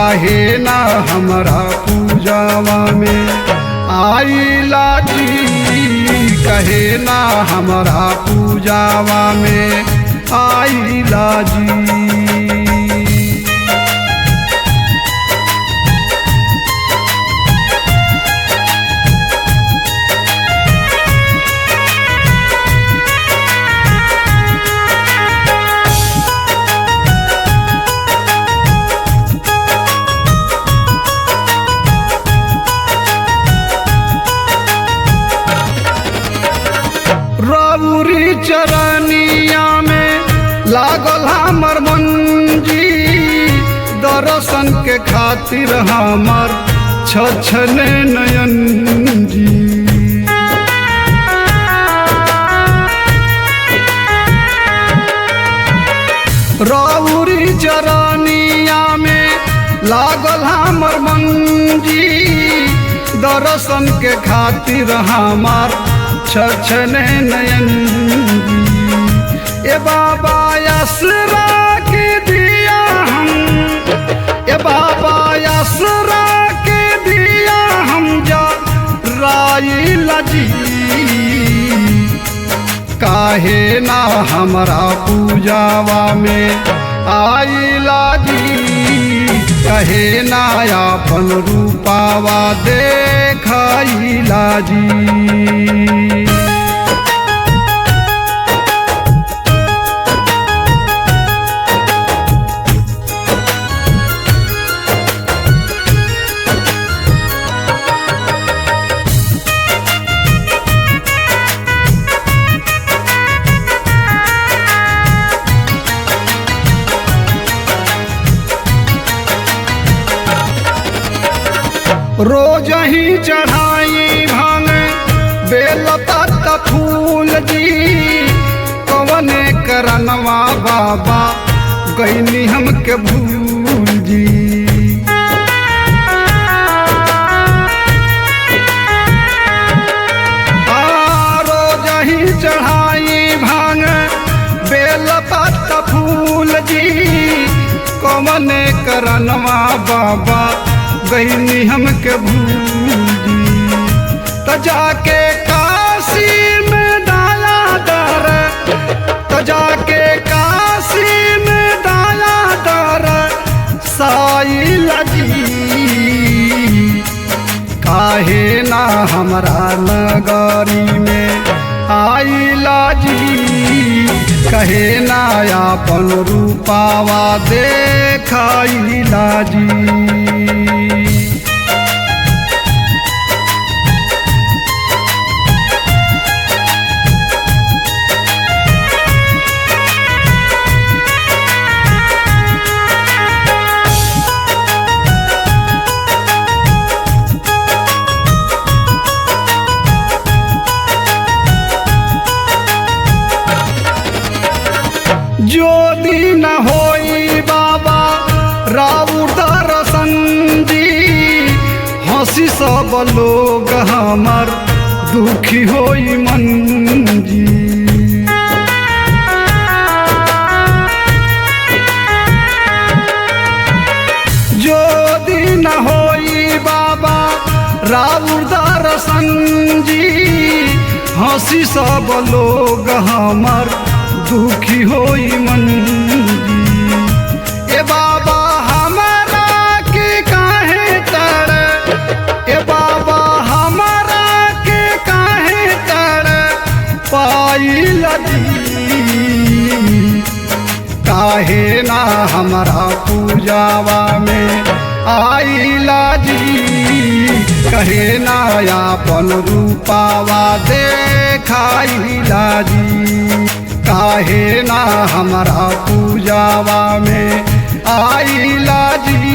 काहे ना हमरा पूजावा में आइला जी, कहे ना हमरा पूजावा में आइला जी। रउरी चरनिया में लागल हमर मन जी, दर्शन के खातिर हमर छछने नयन जी। रउरी चरनिया में लागल हमर मन जी, दर्शन के खातिर हमार छछने नयन जी। ए बाबा आसरा के दिया हम, ए बाबा आसरा के दिया हम जा राइला जी, काहे ना हमरा पूजावा में आइला जी, कहे ना अपन रूपावा देखाइला जी। रोज ही चढ़ाई भांग बेलपत फूल जी, कवने करनवा बाबा गईनी हमके भूल जी। रोज ही चढ़ाई भांग बेलपत फूल जी, कवने करनवा बाबा गईनी हमके भूल जी। त जाके काशी में डाला दर, त जाके काशी में डाला दर साइला जी, काहे ना हमरा नगरी में आइला जी, कहे ना अपन रूपावा देखाइला जी। जो दिन होई बाबा राउर दर्शन जी, हंसी सब लोग हमर दुखी होई मन जी। जो दिन होई बाबा राउर दर्शन जी, हंसी सब लोग हमर दुखी होई मन जी। ए बाबा हमारा के काहे तर, ए बाबा हमारा के काहे तर पाइला जी, काहे ना हमरा पूजावा में आइला जी, कहे ना अपन रूपावा देखाइला जी, काहे ना हमरा पूजावा में आइला जी।